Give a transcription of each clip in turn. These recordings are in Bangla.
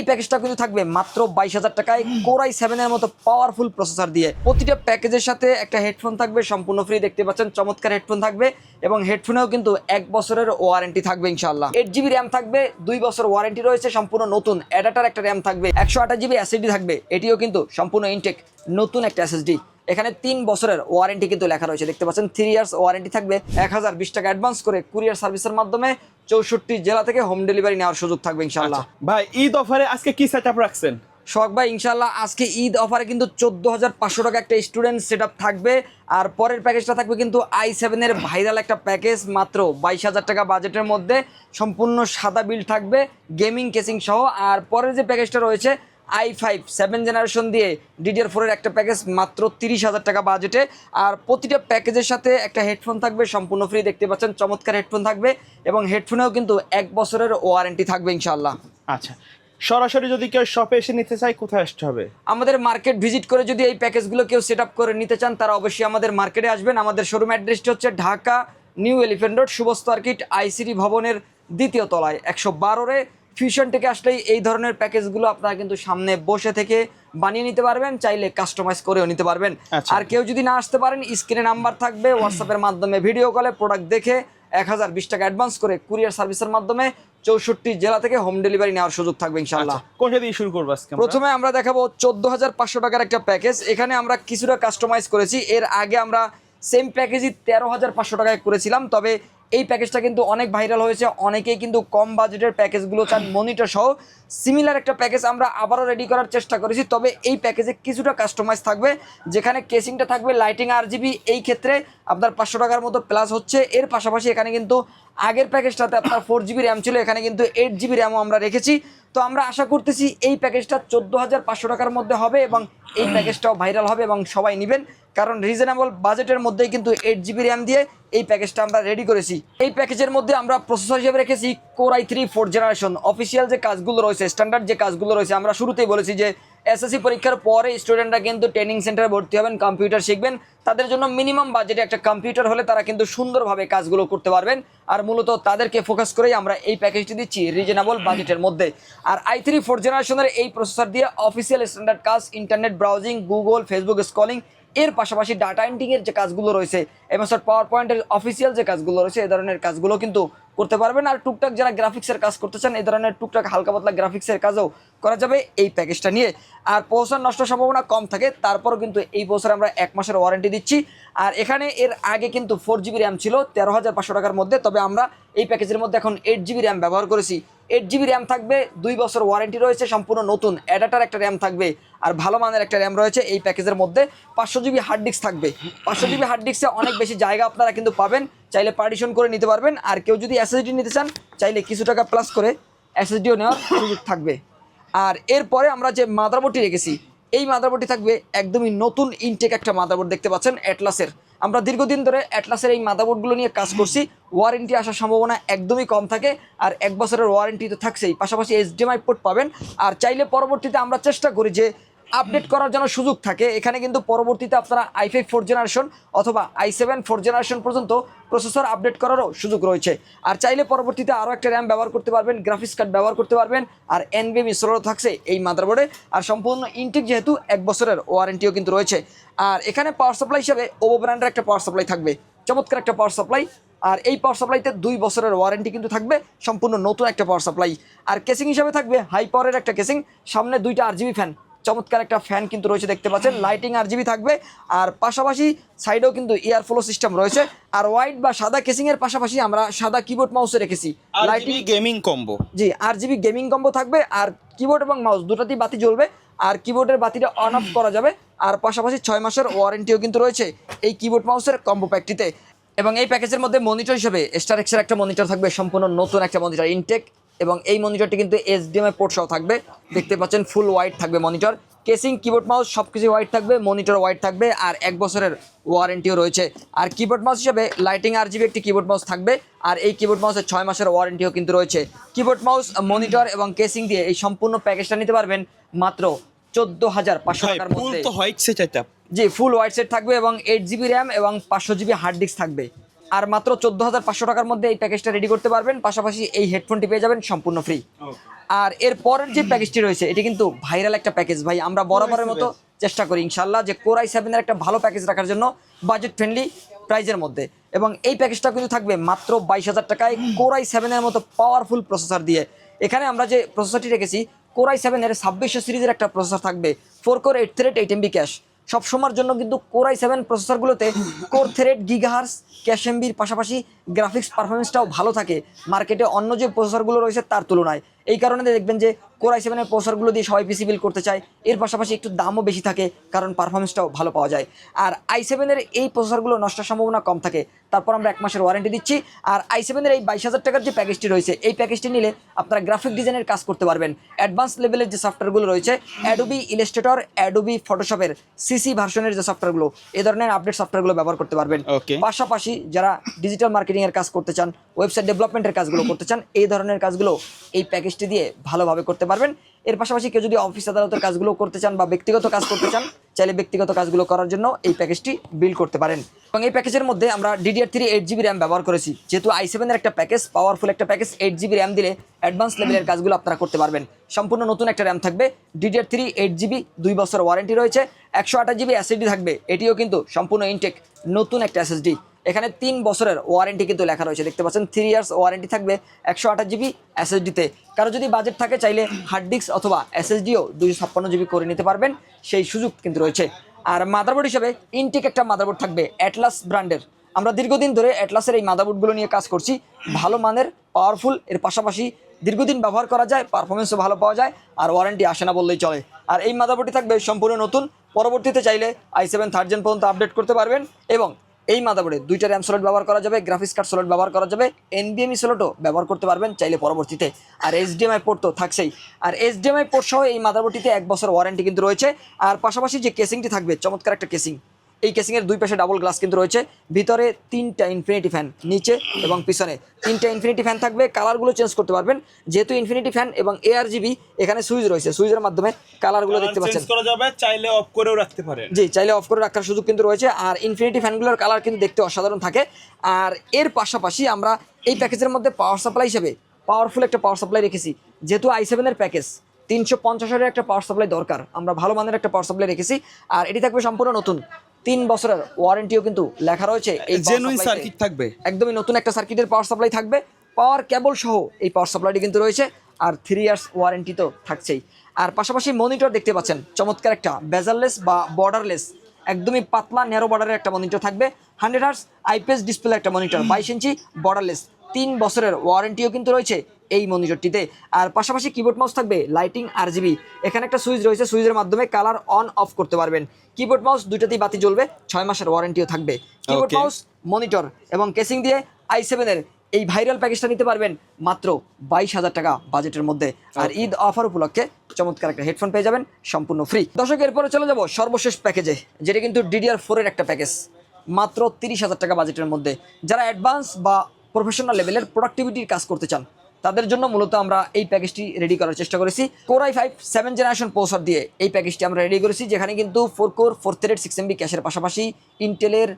প্যাকেজটা কিন্তু থাকবে মাত্র 22,000 টাকায় Core i7 এর মতো পাওয়ারফুল প্রসেসর দিয়ে। প্রতিটা প্যাকেজের সাথে একটা হেডফোন থাকবে সম্পূর্ণ ফ্রি, দেখতে পাচ্ছেন চমৎকার হেডফোন থাকবে এবং হেডফোনেও কিন্তু 1 বছরের ওয়ারেন্টি থাকবে ইনশাআল্লাহ। 8GB র্যাম থাকবে, 2 বছর ওয়ারেন্টি রয়েছে, সম্পূর্ণ নতুন অ্যাডাপ্টার একটা র্যাম থাকবে, 128GB এসএসডি থাকবে, এটিও কিন্তু সম্পূর্ণ ইনটেক নতুন একটা এসএসডি। এখানে 3 বছরের ওয়ারেন্টি কিন্তু লেখা রয়েছে, দেখতে পাচ্ছেন 3 ইয়ার্স ওয়ারেন্টি থাকবে। 1020 টাকা অ্যাডভান্স করে কুরিয়ার সার্ভিসের মাধ্যমে 64 জেলা থেকে হোম ডেলিভারি নেওয়ার সুযোগ থাকবে ইনশাআল্লাহ। ভাই ঈদ অফারে আজকে কি সেটআপ রাখছেন? শখ ভাই ইনশাআল্লাহ আজকে ঈদ অফারে কিন্তু 14,500 টাকা একটা স্টুডেন্ট সেটআপ থাকবে। আর পরের প্যাকেজটা থাকবে কিন্তু i7 এর ভাইরাল একটা প্যাকেজ, মাত্র 22,000 টাকা বাজেটের মধ্যে সম্পূর্ণ সাদা বিল থাকবে গেমিং কেসিং সহ। আর পরের যে প্যাকেজটা রয়েছে i5 7 জেনারেশন দিয়ে DDR4 এর একটা প্যাকেজ, মাত্র 30,000 টাকা বাজেটে। আর প্রতিটা প্যাকেজের সাথে একটা হেডফোন থাকবে সম্পূর্ণ ফ্রি, দেখতে পাচ্ছেন চমৎকার হেডফোন থাকবে এবং হেডফোনেও কিন্তু 1 বছরের ওয়ারেন্টি থাকবে ইনশাআল্লাহ। আচ্ছা, সরাসরি যদি কেউ শপে এসে নিতে চায় কোথায় আসতে হবে? আমাদের মার্কেট ভিজিট করে যদি এই প্যাকেজগুলো কেউ সেট আপ করে নিতে চান তারা অবশ্যই আমাদের মার্কেটে আসবেন। আমাদের শোরুম অ্যাড্রেসটি হচ্ছে ঢাকা নিউ এলিফ্যান্ট রোড শুভ সার্কিট আইসিটি ভবনের 2য় তলায় 112 ফিউশন থেকে আসলেই এই ধরনের প্যাকেজগুলো আপনারা কিন্তু সামনে বসে থেকে বানিয়ে নিতে পারবেন, চাইলে কাস্টমাইজ করেও নিতে পারবেন। আর কেউ যদি না আসতে পারেন স্ক্রিনে নাম্বার থাকবে, হোয়াটসঅ্যাপের মাধ্যমে ভিডিও কলে প্রোডাক্ট দেখে 1020 টাকা অ্যাডভান্স করে কুরিয়ার সার্ভিসের মাধ্যমে 64 জেলা থেকে হোম ডেলিভারি নেওয়ার সুযোগ থাকবে ইনশাআল্লাহ। কোনটা দিয়ে শুরু করব আজকে? প্রথমে আমরা দেখাবো 14,500 টাকার একটা প্যাকেজ। এখানে আমরা কিছুটা কাস্টমাইজ করেছি, এর আগে আমরা সেম প্যাকেজই 13,500 টাকায় করেছিলাম, তবে এই প্যাকেজটা কিন্তু অনেক ভাইরাল হয়েছে, অনেকেই কিন্তু কম বাজেটের প্যাকেজগুলো চান মনিটর সহ। সিমিলার একটা প্যাকেজ আমরা আবারও রেডি করার চেষ্টা করেছি, তবে এই প্যাকেজে কিছুটা কাস্টমাইজ থাকবে, যেখানে কেসিংটা থাকবে লাইটিং RGB, এই ক্ষেত্রে আপনার 500 টাকার মতো প্লাস হচ্ছে। এর পাশাপাশি এখানে কিন্তু আগের প্যাকেজটাতে আপনার 4GB র্যাম ছিল, এখানে কিন্তু 8GB র্যামও আমরা রেখেছি। তো আমরা আশা করতেছি এই প্যাকেজটা 14,500 টাকার মধ্যে হবে এবং এই প্যাকেজটাও ভাইরাল হবে এবং সবাই নেবেন, কারণ রিজনেবল বাজেটের মধ্যেই কিন্তু 8GB র্যাম দিয়ে এই প্যাকেজটা আমরা রেডি করেছি। এই প্যাকেজের মধ্যে আমরা প্রসেসর হিসেবে রেখেছি Core i3 4th generation. Official যে কাজগুলো রয়েছে, স্ট্যান্ডার্ড যে কাজগুলো রয়েছে, আমরা শুরুতেই বলেছি যে এসএসসি পরীক্ষার পরে স্টুডেন্টরা কিন্তু ট্রেনিং সেন্টারে ভর্তি হবেন, কম্পিউটার শিখবেন, তাদের জন্য মিনিমাম বাজেটে একটা কম্পিউটার হলে তারা কিন্তু সুন্দরভাবে কাজগুলো করতে পারবেন। আর মূলত তাদেরকে ফোকাস করেই আমরা এই প্যাকেজটি দিচ্ছি রিজনেবল বাজেটের মধ্যে। আর i3 4th জেনারেশনের এই প্রসেসর দিয়ে অফিসিয়াল স্ট্যান্ডার্ড কাজ, internet browsing, Google Facebook scrolling, এর পাশাপাশি ডাটা এন্ট্রিংয়ের যে কাজগুলো রয়েছে, এমএসআর পাওয়ার পয়েন্টের অফিসিয়াল যে কাজগুলো রয়েছে, এই ধরনের কাজগুলো কিন্তু করতে পারবেন। আর টুকটাক যারা গ্রাফিক্সের কাজ করতে চান, এই ধরনের টুকটাক হালকা পাতলা গ্রাফিক্সের কাজও করা যাবে এই প্যাকেজটা নিয়ে। আর প্রসেসর নষ্ট সম্ভাবনা কম থাকে, তারপরও কিন্তু এই প্রসেসর আমরা 1 মাসের ওয়ারেন্টি দিচ্ছি। আর এখানে এর আগে কিন্তু 4GB র্যাম ছিল 13,500 টাকার মধ্যে, তবে আমরা এই প্যাকেজের মধ্যে এখন 8GB র্যাম ব্যবহার করেছি। 8GB র্যাম থাকবে, 2 বছর ওয়ারেন্টি রয়েছে, সম্পূর্ণ নতুন অ্যাডাপ্টার একটা র্যাম থাকবে আর ভালো মানের একটা র্যাম রয়েছে এই প্যাকেজের মধ্যে। 500GB হার্ড ডিস্ক থাকবে, 500GB হার্ড ডিস্কে অনেক বেশি জায়গা আপনারা কিন্তু পাবেন, চাইলে পার্টিশন করে নিতে পারবেন। আর কেউ যদি এসএসডি নিতে চান, চাইলে কিছু টাকা প্লাস করে এসএসডিও নেওয়ার সুযোগ থাকবে। আর এরপরে আমরা যে মাদারবোর্ডটি রেখেছি, এই মাদারবোর্ডটি থাকবে একদমই নতুন ইনটেক একটা মাদারবোর্ড, দেখতে পাচ্ছেন অ্যাটলাসের। আমরা দীর্ঘদিন ধরে অ্যাটলাসের এই মাদারবোর্ডগুলো নিয়ে কাজ করছি, ওয়ারেন্টি আসার সম্ভাবনা একদমই কম থাকে আর 1 বছরের ওয়ারেন্টি তো থাকছেই, পাশাপাশি HDMI পোর্ট পাবেন। আর চাইলে পরবর্তীতে আমরা চেষ্টা করি যে আপডেট করার জন্য সুযোগ থাকে, এখানে কিন্তু পরবর্তীতে আপনারা i5 4th জেনারেশন অথবা i7 4th জেনারেশন পর্যন্ত প্রসেসর আপডেট করারও সুযোগ রয়েছে। আর চাইলে পরবর্তীতে আরও একটা র্যাম ব্যবহার করতে পারবেন, গ্রাফিক্স কার্ড ব্যবহার করতে পারবেন, আর NVMe স্টোরেজও থাকছে এই মাদারবোর্ডে। আর সম্পূর্ণ ইনটেক যেহেতু 1 বছরের ওয়ারেন্টিও কিন্তু রয়েছে। আর এখানে পাওয়ার সাপ্লাই হিসাবে ওভো ব্র্যান্ডের একটা পাওয়ার সাপ্লাই থাকবে, চমৎকার একটা পাওয়ার সাপ্লাই। আর এই পাওয়ার সাপ্লাইতে 2 বছরের ওয়ারেন্টি কিন্তু থাকবে, সম্পূর্ণ নতুন একটা পাওয়ার সাপ্লাই। আর কেসিং হিসাবে থাকবে হাই পাওয়ারের একটা কেসিং, সামনে 2টা RGB ফ্যান, চমৎকার একটা ফ্যান কিন্তু রয়েছে, দেখতে পাচ্ছেন লাইটিং RGB থাকবে। আর পাশাপাশি সাইডেও কিন্তু এয়ার ফ্লো সিস্টেম রয়েছে। আর হোয়াইট বা সাদা কেসিং এর পাশাপাশি আমরা সাদা কিবোর্ড মাউসে রেখেছি, লাইটিং গেমিং কম্বো। জি, RGB গেমিং কম্বো থাকবে। আর কিবোর্ড এবং মাউস দুটাতেই বাতি জ্বলবে, আর কিবোর্ডের বাতিটা অন অফ করা যাবে। আর পাশাপাশি 6 মাসের ওয়ারেন্টিও কিন্তু রয়েছে এই কিবোর্ড মাউসের কম্বো প্যাকটিতে। এবং এই প্যাকেজের মধ্যে মনিটর হিসেবে স্টার এক্সের একটা মনিটর থাকবে, সম্পূর্ণ নতুন একটা মনিটর ইনটেক, এবং এই মনিটরটি কিন্তু HDMI পোর্ট সহ থাকবে, দেখতে পাচ্ছেন ফুল হোয়াইট থাকবে মনিটর, কেসিং কিবোর্ড মাউস সব কিছু হোয়াইট থাকবে, মনিটর হোয়াইট থাকবে, আর 1 বছরের ওয়ারেন্টিও রয়েছে। আর কিবোর্ড মাউস হিসেবে লাইটিং RGB একটি কিবোর্ড মাউস থাকবে, আর এই কিবোর্ড মাউসের 6 মাসের ওয়ারেন্টিও কিন্তু রয়েছে। কিবোর্ড মাউস, মনিটর এবং কেসিং দিয়ে এই সম্পূর্ণ প্যাকেজটা নিতে পারবেন মাত্র 14,500 টাকার মধ্যে। ফুল তো হোয়াইট সেট এটা। জি, ফুল হোয়াইট সেট থাকবে এবং 8GB র্যাম এবং 500GB হার্ড ডিস্ক থাকবে। আর মাত্র 14,500 টাকার মধ্যে এই প্যাকেজটা রেডি করতে পারবেন, পাশাপাশি এই হেডফোনটি পেয়ে যাবেন সম্পূর্ণ ফ্রি। আর এর পরের যে প্যাকেজটি রয়েছে এটি কিন্তু ভাইরাল একটা প্যাকেজ ভাই, আমরা বরাবরের মতো চেষ্টা করি ইনশাল্লাহ যে Core i7 এর একটা ভালো প্যাকেজ রাখার জন্য বাজেট ফ্রেন্ডলি প্রাইজের মধ্যে। এবং এই প্যাকেজটা কিন্তু থাকবে মাত্র 22,000 টাকায় Core i7 এর মতো পাওয়ারফুল প্রসেসর দিয়ে। এখানে আমরা যে প্রসেসরটি রেখেছি Core i7 এর 2600 সিরিজের একটা প্রসেসর থাকবে, 4 কোর 8 থ্রেড 8 MB ক্যাশ। সবসময়ের জন্য কিন্তু Core i7 প্রসেসরগুলোতে কোর থ্রেড গিগাহার্স ক্যাশ এমবির পাশাপাশি গ্রাফিক্স পারফরমেন্সটাও ভালো থাকে মার্কেটে অন্য যে প্রসেসরগুলো রয়েছে তার তুলনায়। এই কারণে দেখবেন যে Core i7 এর প্রসেসরগুলো দিয়ে সবাই পিসি বিল্ড করতে চায়, এর পাশাপাশি একটু দামও বেশি থাকে কারণ পারফরমেন্সটাও ভালো পাওয়া যায়। আর i7 এর এই প্রসেসরগুলো নষ্টের সম্ভাবনা কম থাকে, তারপর আমরা 1 মাসের ওয়ারেন্টি দিচ্ছি। আর i7 এর এই 22,000 টাকার যে প্যাকেজটি রয়েছে এই প্যাকেজটি নিলে আপনারা গ্রাফিক ডিজাইনের কাজ করতে পারবেন। অ্যাডভান্স লেভেলের যে সফটওয়্যারগুলো রয়েছে অ্যাডোবি ইলাস্ট্রেটর, অ্যাডোবি ফটোশপের সিসি ভার্সনের যে সফটওয়্যারগুলো, এই ধরনের আপডেট সফটওয়্যারগুলো ব্যবহার করতে পারবেন। পাশাপাশি যারা ডিজিটাল মার্কেটিং এর কাজ করতে চান, ওয়েবসাইট ডেভেলপমেন্টের কাজগুলো করতে চান, এই ধরনের কাজগুলো এই প্যাকেজটি দিয়ে ভালোভাবে করতে পারবেন। এর পাশাপাশি কেউ যদি অফিস আদালতের কাজগুলো করতে চান বা ব্যক্তিগত কাজ করতে চান, চাইলে ব্যক্তিগত কাজগুলো করার জন্য এই প্যাকেজটি বিল্ড করতে পারেন। এবং এই প্যাকেজের মধ্যে আমরা DDR3 8GB র্যাম ব্যবহার করেছি, যেহেতু i7 এর একটা প্যাকেজ, পাওয়ারফুল একটা প্যাকেজ, 8GB র্যাম দিলে অ্যাডভান্স লেভেলের কাজগুলো আপনারা করতে পারবেন। সম্পূর্ণ নতুন একটা র্যাম থাকবে, DDR3 8GB, 2 বছর ওয়ারেন্টি রয়েছে, 128GB SSD থাকবে, এটিও কিন্তু সম্পূর্ণ ইনটেক নতুন একটা SSD। এখানে 3 বছরের ওয়ারেন্টি কিন্তু লেখা রয়েছে, দেখতে পাচ্ছেন 3 ইয়ার্স ওয়ারেন্টি থাকবে 128GB SSD-তে। কারো যদি বাজেট থাকে চাইলে হার্ড ডিস্ক অথবা SSDও 256GB করে নিতে পারবেন, সেই সুযোগ কিন্তু রয়েছে। আর মাদারবোর্ড হিসেবে ইনটেক একটা মাদারবোর্ড থাকবে অ্যাটলাস ব্র্যান্ডের। আমরা দীর্ঘদিন ধরে অ্যাটলাসের এই মাদারবোর্ডগুলো নিয়ে কাজ করছি, ভালো মানের, পাওয়ারফুল, এর পাশাপাশি দীর্ঘদিন ব্যবহার করা যায়, পারফরমেন্সও ভালো পাওয়া যায়, আর ওয়ারেন্টি আসে না বললেই চলে। আর এই মাদারবোর্ডটি থাকবে সম্পূর্ণ নতুন, পরবর্তীতে চাইলে i7 3rd Gen পর্যন্ত আপডেট করতে পারবেন। এবং এই মাদারবোর্ডে 2টা র্যাম স্লট ব্যবহার করা যাবে, গ্রাফিক্স কার্ড স্লট ব্যবহার করা যাবে, NVMe স্লটও ব্যবহার করতে পারবেন চাইলে পরবর্তীতে। আর HDMI পোর্ট তো থাকছেই। আর HDMI পোর্ট সহ এই মাদারবোর্ডটিতে 1 বছর ওয়ারেন্টি কিন্তু রয়েছে। আর পাশাপাশি যে কেসিংটি থাকবে, চমৎকার একটা কেসিং, এই কেসিংয়ের 2 পাশে ডাবল গ্লাস কিন্তু রয়েছে, ভিতরে 3টা ইনফিনিটি ফ্যান, নিচে এবং পিছনে 3টা ইনফিনিটি ফ্যান থাকবে। কালারগুলো চেঞ্জ করতে পারবেন, যেহেতু ইনফিনিটি ফ্যান এবং ARGB, এখানে সুইচ রয়েছে, সুইচের মাধ্যমে কালারগুলো দেখতে পাচ্ছেন চেঞ্জ করা যাবে, চাইলে অফ করেও রাখতে পারেন। জি, চাইলে অফ করে রাখার সুযোগ কিন্তু রয়েছে। আর ইনফিনিটি ফ্যানগুলোর কালার কিন্তু দেখতে অসাধারণ থাকে। আর এর পাশাপাশি আমরা এই প্যাকেজের মধ্যে পাওয়ার সাপ্লাই হিসেবে পাওয়ারফুল একটা পাওয়ার সাপ্লাই রেখেছি, যেহেতু i7 এর প্যাকেজ 350 ওয়াটের একটা পাওয়ার সাপ্লাই দরকার, আমরা ভালো মানের একটা পাওয়ার সাপ্লাই রেখেছি। আর এটি থাকবে সম্পূর্ণ নতুন, 3 বছরের ওয়ারেন্টিও কিন্তু লেখা রয়েছে। এই জেনুইন সার্কিট থাকবে, একদমই নতুন একটা সার্কিটের পাওয়ার সাপ্লাই থাকবে, পাওয়ার কেবল সহ এই পাওয়ার সাপ্লাইটি কিন্তু রয়েছে। আর 3 ইয়ার্স ওয়ারেন্টি তো থাকছেই। আর পাশাপাশি মনিটর দেখতে পাচ্ছেন, চমৎকার একটা বেজারলেস বা বর্ডারলেস, একদমই পাতলা ন্যারো বর্ডারের একটা মনিটর থাকবে, 100 হার্টজ IPS ডিসপ্লে একটা মনিটর, 22 ইঞ্চি, বর্ডারলেস, 3 বছরের ওয়ারেন্টিও কিন্তু রয়েছে এই মনিটরটিতে। আর পাশাপাশি কিবোর্ড মাউস থাকবে লাইটিং RGB, এখানে একটা সুইচ রয়েছে, সুইচের মাধ্যমে কালার অন অফ করতে পারবেন। কিবোর্ড মাউস দুইটাতেই বাতি জ্বলবে, 6 মাসের ওয়ারেন্টিও থাকবে। কিবোর্ড মাউস, মনিটর এবং কেসিং দিয়ে i7 এর এই ভাইরাল প্যাকেজটা নিতে পারবেন মাত্র 22,000 টাকা বাজেটের মধ্যে। আর ঈদ অফার উপলক্ষে চমৎকার একটা হেডফোন পেয়ে যাবেন সম্পূর্ণ ফ্রি। দর্শক, এরপরে চলে যাব সর্বশেষ প্যাকেজে, যেটা কিন্তু DDR4 এর একটা প্যাকেজ, মাত্র 30,000 টাকা বাজেটের মধ্যে। যারা অ্যাডভান্স বা প্রফেশনাল লেভেলের প্রোডাক্টিভিটির কাজ করতে চান তাদের জন্য মূলত আমরা এই প্যাকেজটি রেডি করার চেষ্টা করেছি। Core i5 7th generation processor দিয়ে এই প্যাকেজটি আমরা রেডি করেছি, যেখানে কিন্তু 4 কোর 4 থ্রেড 6 MB ক্যাশের পাশাপাশি ইন্টেলের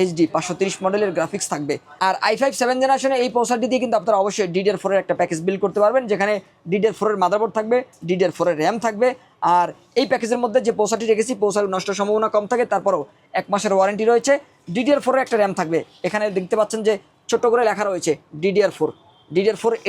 HD 530 মডেলের গ্রাফিক্স থাকবে। আর i5 7th জেনারেশনে এই প্রসেসরটি দিয়ে কিন্তু আপনারা অবশ্যই DDR4 এর একটা প্যাকেজ বিল্ড করতে পারবেন, যেখানে DDR4 এর মাদারবোর্ড থাকবে, DDR4 এর র্যাম থাকবে। আর এই প্যাকেজের মধ্যে যে প্রসেসরটি রেখেছি, প্রসেসর নষ্ট সম্ভাবনা কম থাকে, তারপরও 1 মাসের ওয়ারেন্টি রয়েছে। DDR4 এর একটা র্যাম থাকবে, এখানে দেখতে পাচ্ছেন যে ছোট্ট করে লেখা রয়েছে DDR4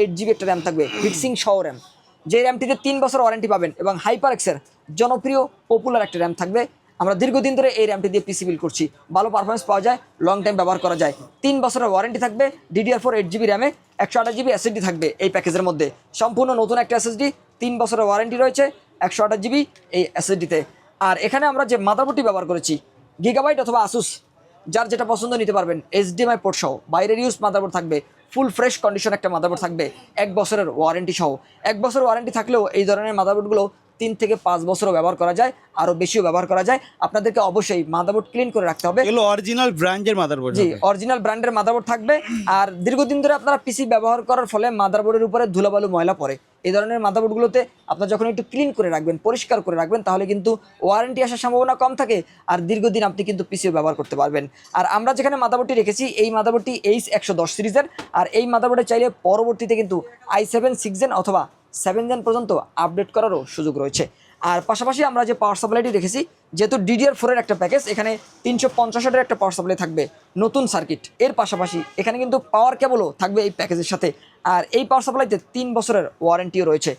8GB একটা র্যাম থাকবে, হিটসিং সহ র্যাম, যে র্যামটিতে 3 বছর ওয়ারেন্টি পাবেন। এবং HyperX-এর জনপ্রিয় পপুলার একটা র্যাম থাকবে, আমরা দীর্ঘদিন ধরে এই র্যামটি দিয়ে পিসি বিল্ড করছি, ভালো পারফরমেন্স পাওয়া যায়, লং টাইম ব্যবহার করা যায়। 3 বছরের ওয়ারেন্টি থাকবে, DDR4 8GB র্যামে, 128GB SSD থাকবে এই প্যাকেজের মধ্যে, সম্পূর্ণ নতুন একটা SSD, 3 বছরের ওয়ারেন্টি রয়েছে 128GB এই SSD-তে। আর এখানে আমরা যে মাদারবোর্ডটি ব্যবহার করেছি, গিগাবাইট অথবা আসুস, যার যেটা পছন্দ নিতে পারবেন, HDMI পোর্ট সহ বাইরের ইউজ মাদারবোর্ড থাকবে, ফুল ফ্রেশ কন্ডিশন একটা মাদারবোর্ড থাকবে, 1 বছরের ওয়ারেন্টি সহ। 1 বছর ওয়ারেন্টি থাকলেও এই ধরনের মাদারবোর্ডগুলো 3 থেকে 5 বছরও ব্যবহার করা যায়, আরও বেশিও ব্যবহার করা যায়। আপনাদেরকে অবশ্যই মাদারবোর্ড ক্লিন করে রাখতে হবে। এগুলো অরিজিনাল ব্র্যান্ডের মাদারবোর্ড জি, অরিজিনাল ব্র্যান্ডের মাদারবোর্ড থাকবে। আর দীর্ঘদিন ধরে আপনারা পিসি ব্যবহার করার ফলে মাদারবোর্ডের উপরে ধুলাবালু ময়লা পড়ে। এই ধরনের মাদারবোর্ডগুলোতে আপনারা যখন একটু ক্লিন করে রাখবেন, পরিষ্কার করে রাখবেন, তাহলে কিন্তু ওয়ারেন্টি আসার সম্ভাবনা কম থাকে আর দীর্ঘদিন আপনি কিন্তু পিসিও ব্যবহার করতে পারবেন। আর আমরা যেখানে মাদারবোর্ডটি রেখেছি এই মাদারবোর্ডটি H110 সিরিজের। আর এই মাদারবোর্ডে চাইলে পরবর্তীতে কিন্তু i7 6 জেন অথবা 7 জেন পর্যন্ত আপডেট করারও সুযোগ রয়েছে। আর পাশাপাশি আমরা যে পাওয়ার সাপ্লাইটি রেখেছি, যেহেতু DDR4 এর একটা প্যাকেজ, এখানে 350 ওয়াটের একটা পাওয়ার সাপ্লাই থাকবে, নতুন সার্কিট। এর পাশাপাশি এখানে কিন্তু পাওয়ার কেবলও থাকবে এই প্যাকেজের সাথে। আর এই পাওয়ার সাপ্লাইতে 3 বছরের ওয়ারেন্টিও রয়েছে।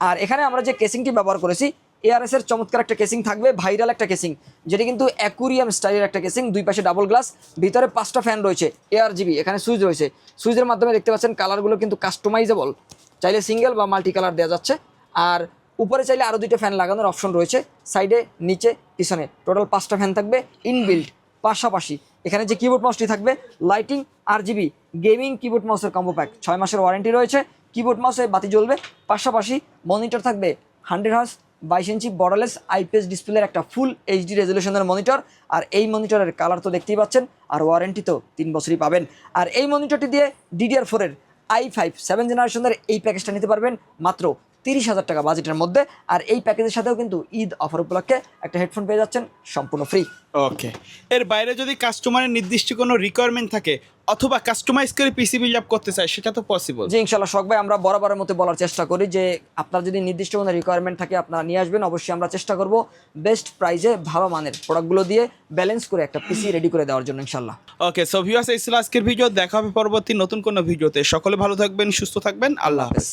আর এখানে আমরা যে কেসিংটি ব্যবহার করেছি, ARS এর চমৎকার একটা কেসিং থাকবে, ভাইরাল একটা কেসিং, যেটি কিন্তু অ্যাকুরিয়াম স্টাইলের একটা কেসিং। দুই পাশে ডাবল গ্লাস, ভিতরে 5টা ফ্যান রয়েছে, ARGB, এখানে সুইচ রয়েছে। সুইচের মাধ্যমে দেখতে পাচ্ছেন কালারগুলো কিন্তু কাস্টমাইজেবল, চাইলে সিঙ্গেল বা মাল্টি কালার দেওয়া যাচ্ছে। আর উপরে চাইলে আরও 2টা ফ্যান লাগানোর অপশন রয়েছে, সাইডে, নিচে, পিছনে, টোটাল 5টা ফ্যান থাকবে ইনবিল্ড। পাশাপাশি এখানে যে কিবোর্ড মাউসটি থাকবে, লাইটিং, RGB গেমিং কিবোর্ড মাউসের কম্বো প্যাক, 6 মাসের ওয়ারেন্টি রয়েছে। কিবোর্ড মাউসে বাতি জ্বলবে। পাশাপাশি মনিটর থাকবে 100 হার্জ 22 ইঞ্চি বর্ডারলেস IPS ডিসপ্লের একটা ফুল HD রেজলিউশনের মনিটর। আর এই মনিটরের কালার তো দেখতেই পাচ্ছেন, আর ওয়ারেন্টি তো 3 বছরই পাবেন। আর এই মনিটরটি দিয়ে DDR4 এর i5 7 জেনারেশনের এই প্যাকেজটা নিতে পারবেন মাত্র 30,000 টাকা বাজেটের মধ্যে। আর এই প্যাকেজের সাথেও কিন্তু ঈদ অফার উপলক্ষে একটা হেডফোন পেয়ে যাচ্ছেন সম্পূর্ণ ফ্রি। ওকে, এর বাইরে যদি কাস্টমারের নির্দিষ্ট কোনো রিকোয়ারমেন্ট থাকে অথবা কাস্টমাইজ করে পিসি বিল্ড আপ করতে চায়, সেটা তো পসিবল? জি ইনশাল্লাহ শখ ভাই, আমরা বরাবরের মতো বলার চেষ্টা করি যে আপনার যদি নির্দিষ্ট কোনো রিকোয়ারমেন্ট থাকে আপনারা নিয়ে আসবেন। অবশ্যই আমরা চেষ্টা করব বেস্ট প্রাইজে ভালো মানের প্রোডাক্টগুলো দিয়ে ব্যালেন্স করে একটা পিসি রেডি করে দেওয়ার জন্য ইনশাল্লাহ। ওকে, সো ভিউয়ার্স, এই ছিল আজকের ভিডিও। দেখা হবে পরবর্তী নতুন কোনো ভিডিওতে। সকলে ভালো থাকবেন, সুস্থ থাকবেন, আল্লাহ হাফেজ।